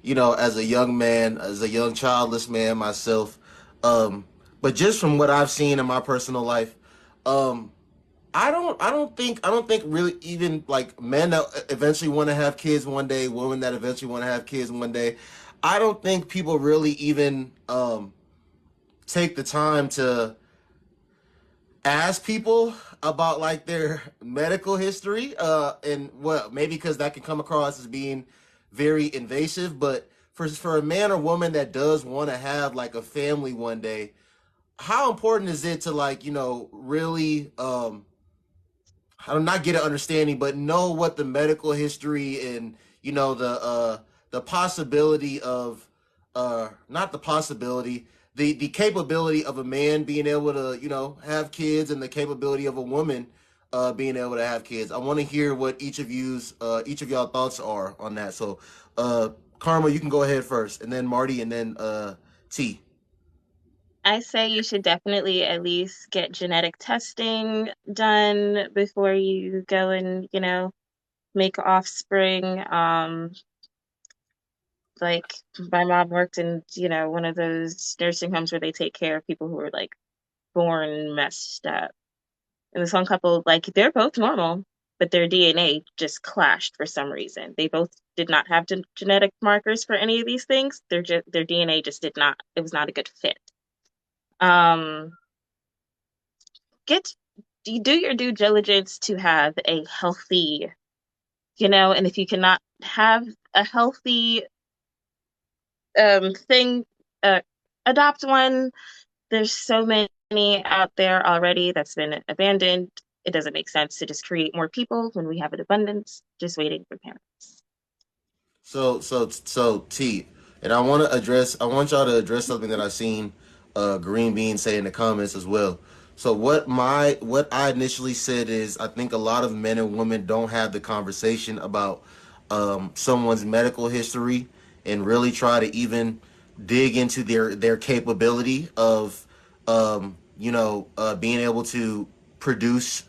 as a young man, as a young childless man myself. Um, but just from what I've seen in my personal life, um, I don't think really even like men that eventually want to have kids one day, women that eventually want to have kids one day. I don't think people really even take the time to ask people about like their medical history and well maybe because that can come across as being very invasive, but for a man or woman that does want to have like a family one day, how important is it to like really I do not get an understanding, but know what the medical history and the possibility of not the possibility, the capability of a man being able to have kids and the capability of a woman being able to have kids. I want to hear what each of y'all thoughts are on that. So, Karma, you can go ahead first, and then Marty, and then T. I say you should definitely at least get genetic testing done before you go and, make offspring. Like my mom worked in, one of those nursing homes where they take care of people who are like born messed up. And this one couple, like they're both normal, but their DNA just clashed for some reason. They both did not have genetic markers for any of these things. Their DNA just did not. It was not a good fit. Um, get you do your due diligence to have a healthy, and if you cannot have a healthy thing, adopt one. There's so many out there already that's been abandoned. It doesn't make sense to just create more people when we have an abundance just waiting for parents. So T, and I want y'all to address something that I seen Green Bean say in the comments as well. So what I initially said is I think a lot of men and women don't have the conversation about someone's medical history and really try to even dig into their capability of being able to produce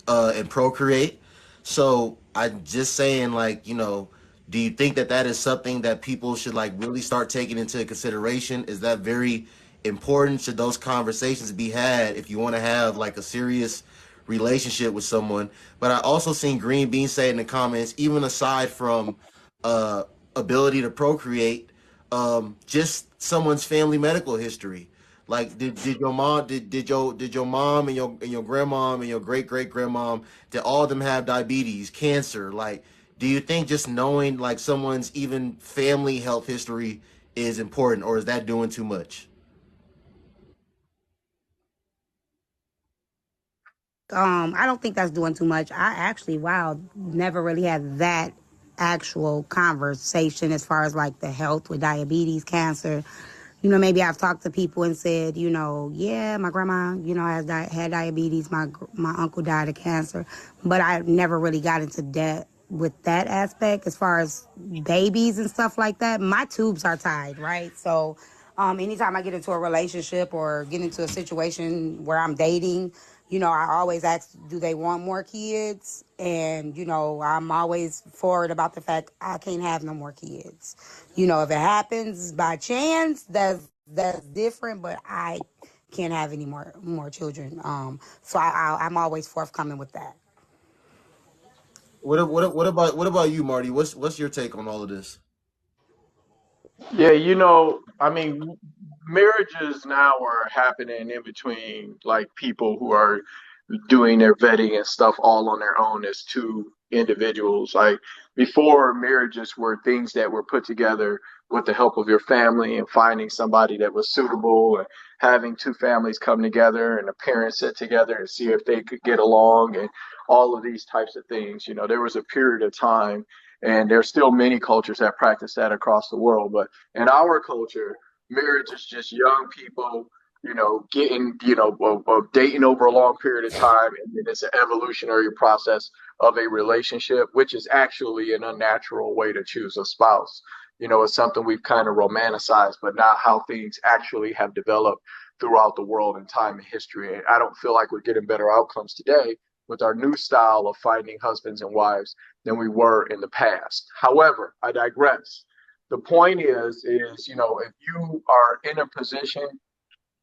and procreate. So I'm just saying, like, do you think that that is something that people should like really start taking into consideration? Is that very important? Should those conversations be had if you want to have like a serious relationship with someone? But I also seen Green Bean say in the comments, even aside from uh, ability to procreate, just someone's family medical history. Like, did your mom did your mom and your grandmom and your great grandmom, did all of them have diabetes, cancer? Like, do you think just knowing like someone's even family health history is important, or is that doing too much? I don't think that's doing too much. I actually, wow, never really had that actual conversation as far as like the health with diabetes, cancer. Maybe I've talked to people and said, yeah, my grandma, had diabetes. My uncle died of cancer, but I never really got into that with that aspect as far as babies and stuff like that. My tubes are tied, right? So, anytime I get into a relationship or get into a situation where I'm dating, I always ask, do they want more kids? And, I'm always forward about the fact I can't have no more kids. If it happens by chance, that's different, but I can't have any more children. So I'm always forthcoming with that. What about you, Marty? What's your take on all of this? Yeah, I mean, marriages now are happening in between like people who are doing their vetting and stuff all on their own as two individuals. Like before, marriages were things that were put together with the help of your family and finding somebody that was suitable and having two families come together and the parents sit together and see if they could get along and all of these types of things. There was a period of time, and there's still many cultures that practice that across the world. But in our culture, marriage is just young people getting, dating over a long period of time. And then it's an evolutionary process of a relationship, which is actually an unnatural way to choose a spouse. It's something we've kind of romanticized, but not how things actually have developed throughout the world and time and history. And I don't feel like we're getting better outcomes today with our new style of finding husbands and wives than we were in the past. However, I digress. The point is, you know, if you are in a position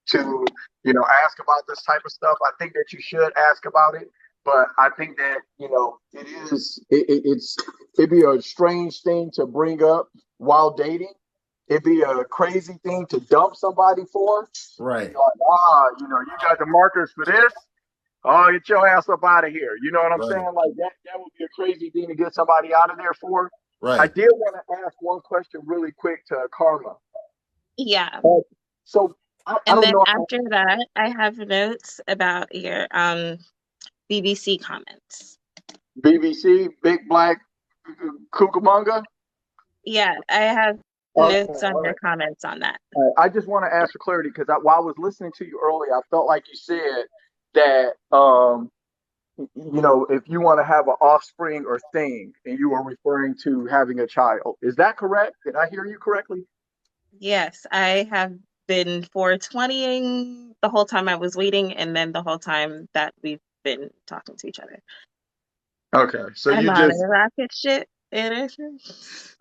to, you know, ask about this type of stuff, I think that you should ask about it. But I think that, you know, it'd be a strange thing to bring up while dating. It'd be a crazy thing to dump somebody for. Right. You're like, you know, you got the markers for this. Oh, get your ass up out of here. You know what I'm Right. saying? Like that would be a crazy thing to get somebody out of there for. I Right. did want to ask one question really quick to Karma. Yeah. So I And don't then know how after that, I have notes about your BBC comments. BBC, Big Black Cucamonga. Yeah, I have Okay, notes on all your right. comments on that. I just want to ask for clarity because while I was listening to you earlier, I felt like you said that you know, if you want to have an offspring or thing, and you were referring to having a child. Is that correct? Did I hear you correctly? Yes, I have been 420ing the whole time I was waiting, and then the whole time that we've been talking to each other. Okay, so I'm you on just a rocket ship. okay,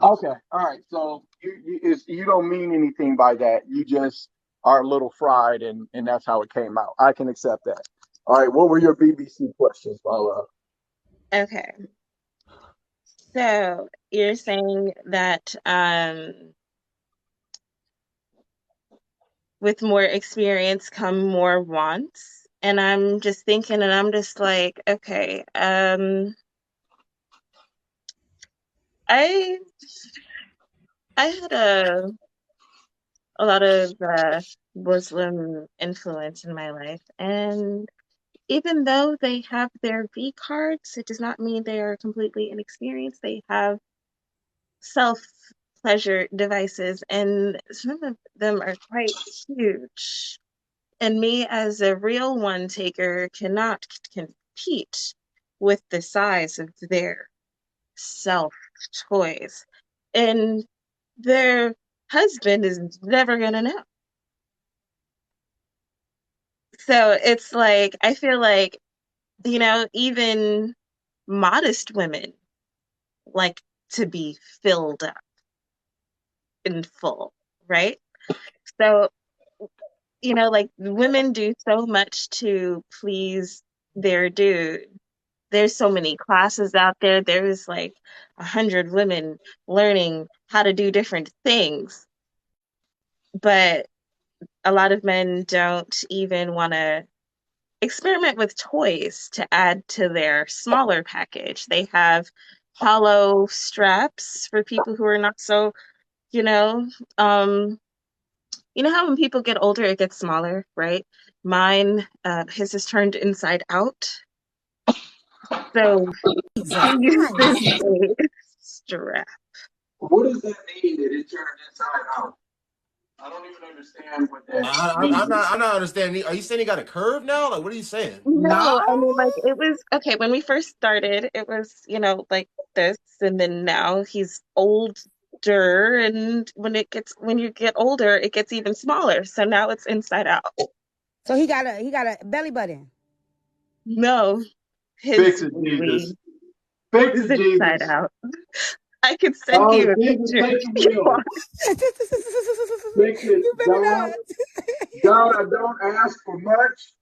all right. So you don't mean anything by that. You just are a little fried, and that's how it came out. I can accept that. All right, what were your BBC questions, Paula? Okay, so you're saying that with more experience come more wants, and I'm just thinking, and I'm just like, okay, I I had a lot of Muslim influence in my life, and even though they have their V cards, it does not mean they are completely inexperienced. They have self pleasure devices, and some of them are quite huge. And me, as a real one taker, cannot compete with the size of their self toys. And their husband is never going to know. So it's like, I feel like, even modest women like to be filled up in full, right? So, like women do so much to please their dude. There's so many classes out there. There's like 100 women learning how to do different things, but a lot of men don't even want to experiment with toys to add to their smaller package. They have hollow straps for people who are not so, you know, um, how when people get older, it gets smaller, right? Mine, his is turned inside out. So Jesus he uses Christ. a strap. What does that mean that it turned inside out? I don't even understand what that I'm means. not. I'm not understanding. Are you saying he got a curve now? Like, what are you saying? No. No, I mean, like, it was okay when we first started, it was, like this, and then now he's older, and when you get older, it gets even smaller. So now it's inside out. So he got a belly button. No, Fix his it, Jesus. weave Fix is it, inside Jesus. out. I could send Oh, you a Jesus, picture take if the you wheel. want. Fix it, You better God. not. God, I don't ask for much.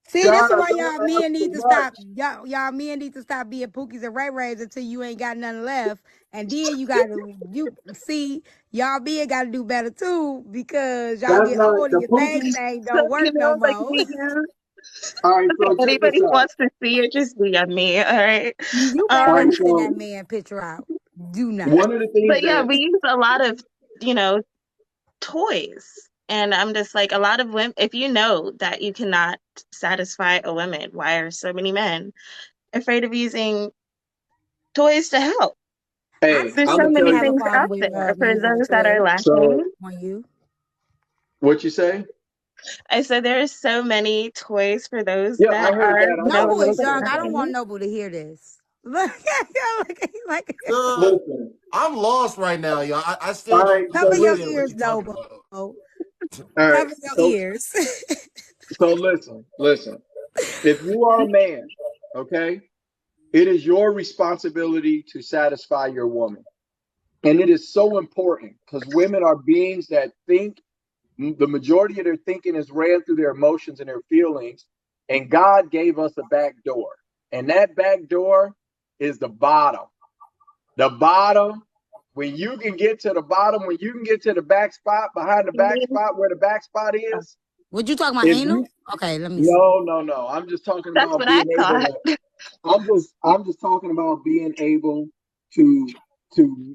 See, this God, is I why don't y'all ask men for need to stop. much. Y'all men need to stop being Pookies and Ray Rays until you ain't got nothing left. And then you see y'all men got to do better too because y'all That's get not older, the your thing Pookies. So, don't work no like more. we use, All right, so if check this anybody out. wants to see it, just DM me, all right? You better All right, not Um, send so that man picture out. Do not. one of the things but yeah, that we use a lot of, you know, toys. And I'm just like, a lot of women, if you know that you cannot satisfy a woman, why are so many men afraid of using toys to help? I hey, There's I'm so gonna personally tell many don't have a you. things problem out with there me for using a those that are toy So lacking. on you. what you say? I said there are so many toys for those Yeah, I that heard are, that. I a Noble got you. little is bit young. I don't want lacking. Noble to hear this. Look at you. Like, Uh, Listen. I'm lost right now, y'all. I All still right, don't so cover your understand listen. what ears, you're talking Noble. about. All right, Cover your so ears. listen. If you are a man, okay, it is your responsibility to satisfy your woman. And it is so important because women are beings that think. The majority of their thinking is ran through their emotions and their feelings. And God gave us a back door. And that back door is the bottom. The bottom, when you can get to the bottom, when you can get to the back spot, behind the back spot where the back spot is. What you talking about, anal? Okay, let me see. No. I'm just talking That's about what I being thought. I'm just talking about being able to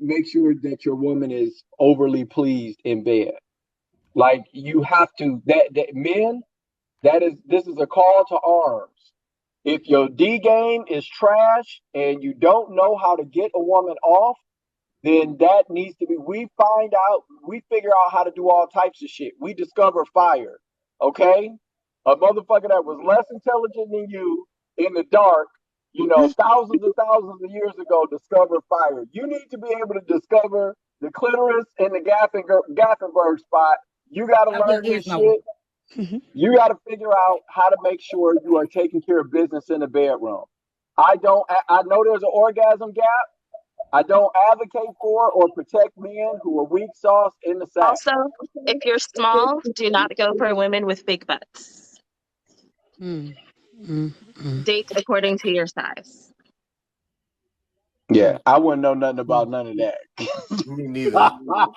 make sure that your woman is overly pleased in bed. Like you have to that men, this is a call to arms. If your D game is trash and you don't know how to get a woman off, then that needs to be we figure out how to do all types of shit. We discover fire. Okay? A motherfucker that was less intelligent than you in the dark, thousands and thousands of years ago discovered fire. You need to be able to discover the clitoris and the Gaffenberg spot. You got to learn this shit. You got to figure out how to make sure you are taking care of business in the bedroom. I know there's an orgasm gap. I don't advocate for or protect men who are weak sauce in the sack. Also, if you're small, do not go for women with big butts. Date according to your size. Yeah, I wouldn't know nothing about none of that. Me neither. Well,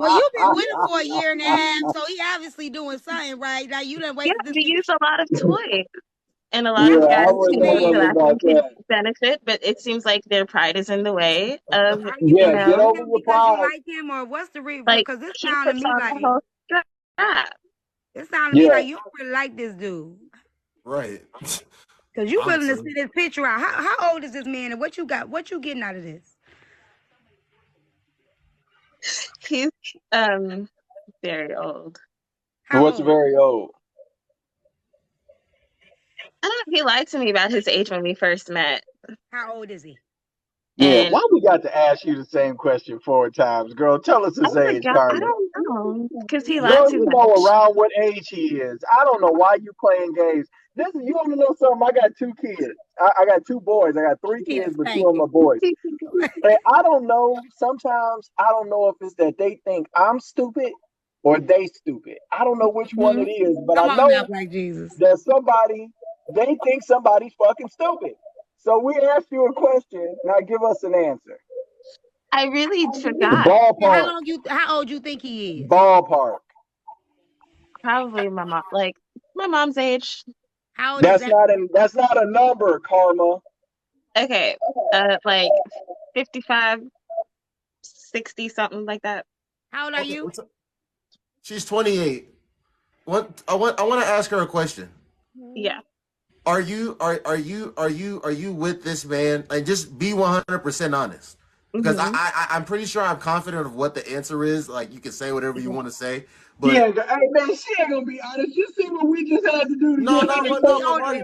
you've been with him for a year and a half, so he obviously doing something right. Now you done wasted this. We use a lot of toys. And a lot of I guys wouldn't who know use nothing about could that. benefit, but it seems like their pride is in the way of, Yeah, get over your because you pride. like him, or what's the reason? like, Because this he sounded to puts me on like the whole strap. it sounded to me like you don't really like this dude. Right. Because you willing to Honestly. see this picture out. How old is this man, and what you got? What you getting out of this? He's very old. What's very old? I don't know. He lied to me about his age when we first met. How old is he? Yeah, And why we got to ask you the same question 4 times, girl? Tell us his age, I Carmen. don't know, because he lied Girl, too you much. know around what age he is. I don't know why you playing games. You want to know something? I got 2 kids. I got 2 boys. I got 3 kids, but 2 of them are boys. And I don't know. Sometimes I don't know if it's that they think I'm stupid or they stupid. I don't know which one it is, but I know like Jesus. that they think somebody's fucking stupid. So we asked you a question. Now give us an answer. I really forgot. Ballpark. How old you think he is? Ballpark. Probably my mom, like my mom's age. How old That's is that? that's not a number, Karma. Okay, like 55, 60, something like that. How old are you? She's 28. I want to ask her a question. Yeah. Are you with this man? And just be 100% honest. Because I'm pretty sure I'm confident of what the answer is. Like, you can say whatever you want to say. But yeah, hey man, she ain't gonna be honest. You see what we just had to do to no, get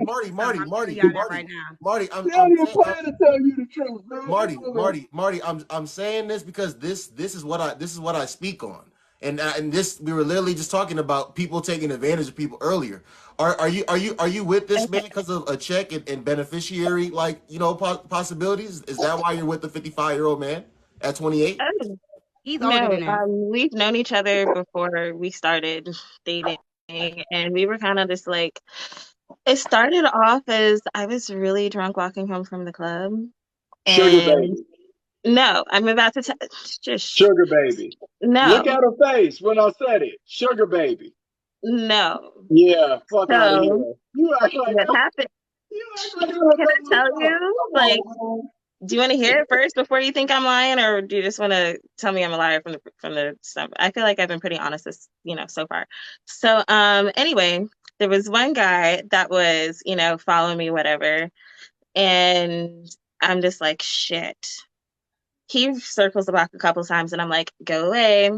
Marty, I'm trying to tell you the truth, man. Marty, I'm saying this because this is what I speak on. And this, we were literally just talking about people taking advantage of people earlier. Are you with this man because of a check and beneficiary, like, possibilities? Is that why you're with the 55-year-old man at 28? He's older than that. We've known each other before we started dating, and we were kind of just like, it started off as I was really drunk walking home from the club. Sugar baby. No, I'm about to just sugar baby. No. Look at her face when I said it. Sugar baby. No. Yeah, fuck out of here. You act like what happened? Can I tell you? Like, do you want to hear it first before you think I'm lying, or do you just want to tell me I'm a liar from the stuff? I feel like I've been pretty honest, so far. So, anyway, there was one guy that was, following me, whatever, and I'm just like, shit. He circles the block a couple times, and I'm like, go away.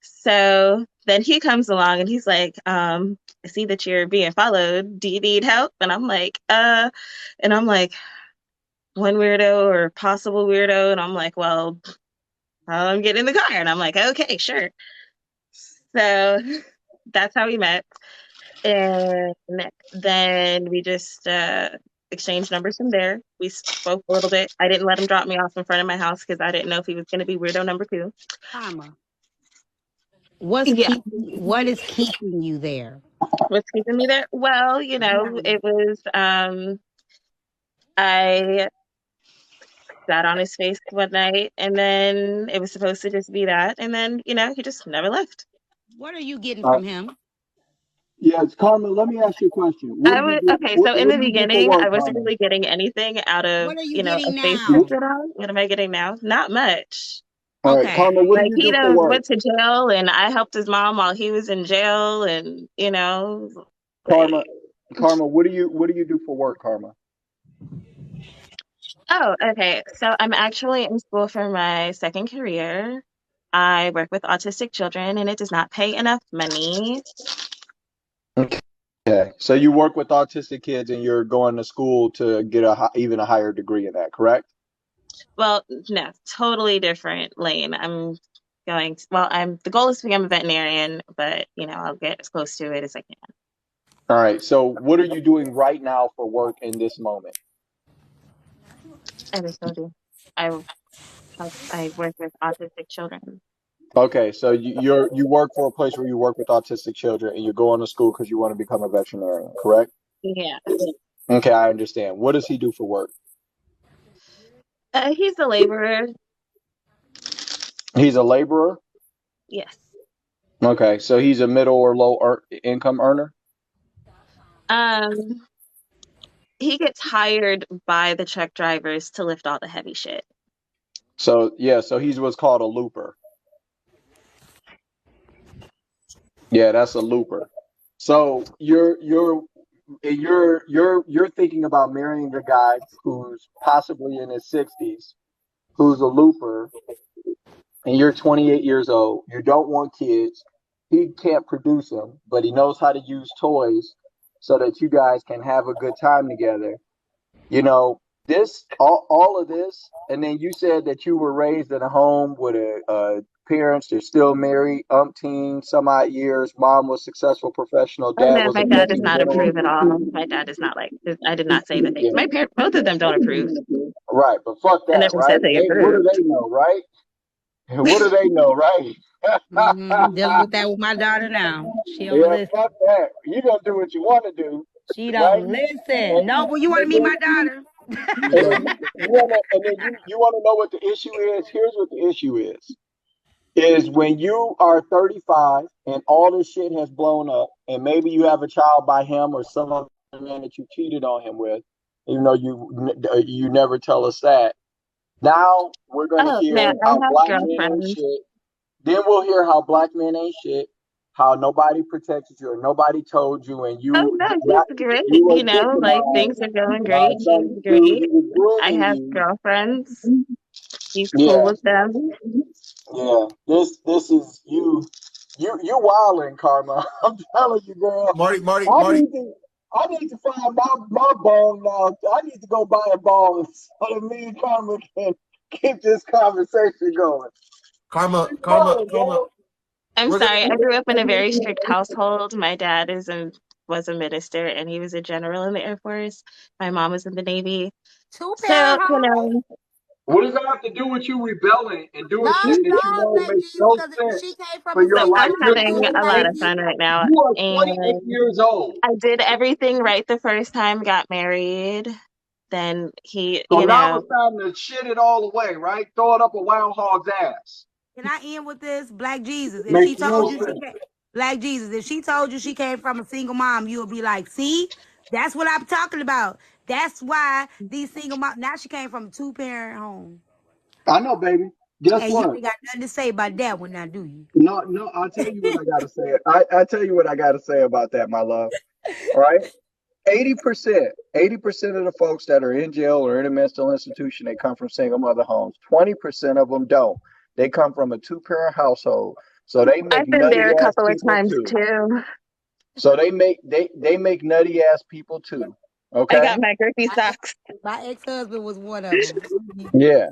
So then he comes along, and he's like, I see that you're being followed. Do you need help? And I'm like, one weirdo or possible weirdo. And I'm like, well, I'm getting in the car. And I'm like, okay, sure. So that's how we met. And then we just exchanged numbers from there. We spoke a little bit. I didn't let him drop me off in front of my house because I didn't know if he was going to be weirdo number 2. Karma. Yeah. What is keeping you there? What's keeping me there? Well, it was I sat on his face one night, and then it was supposed to just be that, and then he just never left. What are you getting from him? Yes, Karma, let me ask you a question. What do you do? Okay, What, so in what the do you do for beginning, I work, wasn't Karma? really getting anything out of What are you a getting face now? to sit on. What am I getting now? Not much. All right, Okay. Karma, what do Like, you he do for done work? went to jail, and I helped his mom while he was in jail, and Karma, like, Karma, what do you do for work, Karma? oh, okay. So I'm actually in school for my second career. I work with autistic children, and it does not pay enough money. Okay, so you work with autistic kids and you're going to school to get even a higher degree in that, correct? Well, no, totally different lane. The goal is to become a veterinarian, but I'll get as close to it as I can. All right, so what are you doing right now for work in this moment? I just told you, I I work with autistic children. Okay, so you work for a place where you work with autistic children and you're going to school because you want to become a veterinarian, correct? Yeah, Okay, I understand. What does he do for work? he's a laborer. He's a laborer? Yes. Okay, so he's a middle or low income earner? Um, he gets hired by the truck drivers to lift all the heavy shit. So yeah, so he's what's called a looper. Yeah, that's a looper. So you're thinking about marrying a guy who's possibly in his 60s, who's a looper, and you're 28 years old. You don't want kids. He can't produce them, but he knows how to use toys so that you guys can have a good time together. You know, this all of this, and then you said that you were raised in a home with parents. They're still married, umpteen some odd years. Mom was successful professional. Oh Dad no, was a my dad does company not general. approve at all. My dad is not like. I did not say the things. Yeah, My parents, both of them, don't approve. right. But fuck I that, never right? said they What do approved. they know, right? What do they know, right? I'm dealing with that with my daughter now. She don't Yeah, listen. fuck that. You gonna do what you want to do, She right? don't listen. No, but you want to meet my daughter? And then you want to know what the issue is. Here's what the issue is when you are 35 and all this shit has blown up, and maybe you have a child by him or some other man that you cheated on him with, even though you never tell us that. Now we're gonna Oh hear no, I how have black men ain't girlfriends. shit. Then we'll hear how black men ain't shit, how nobody protected you or nobody told you, and Oh no, he's great. you were Like, victimized things are going by great. He's some dude great. who was I grooming have you. girlfriends. He's cool Yeah, with them. yeah. This is you wilding, Karma. I'm telling you, girl. I Marty. need to I need to find my bone now. I need to go buy a bone so that me and Karma can keep this conversation going. Karma. I'm We're sorry. gonna. I grew up in a very strict household. My dad was a minister, and he was a general in the Air Force. My mom was in the Navy. So, Two-parent home? What does that have to do with you rebelling and doing No, shit that you no, know Black makes Jesus, no because sense she came from for a your so single life? I'm mom. You're She having a lot 28. of fun right now. You are 28 And years old. I did everything right the first time, got married. Then he, So now it's time to shit it all away, right? Throw it up a wild hog's ass. Can I end with this? Black Jesus. If she Makes no told you she sense. came, Black Jesus, if she told you she came from a single mom, you'll be like, see, that's what I'm talking about. That's why these single moms, now she came from a two-parent home. I know, baby. Guess And you what? ain't got nothing to say about that one now, do you? No, no, I'll tell you what I gotta say. I tell you what I gotta say about that, my love. All right. 80% of the folks that are in jail or in a mental institution, they come from single mother homes. 20% of them don't. They come from a two-parent household. So they make I've been nutty there a ass couple of people times too. too. So they make nutty ass people too. I Okay? got my girthy My ex, socks. my ex-husband was one of them. Yeah.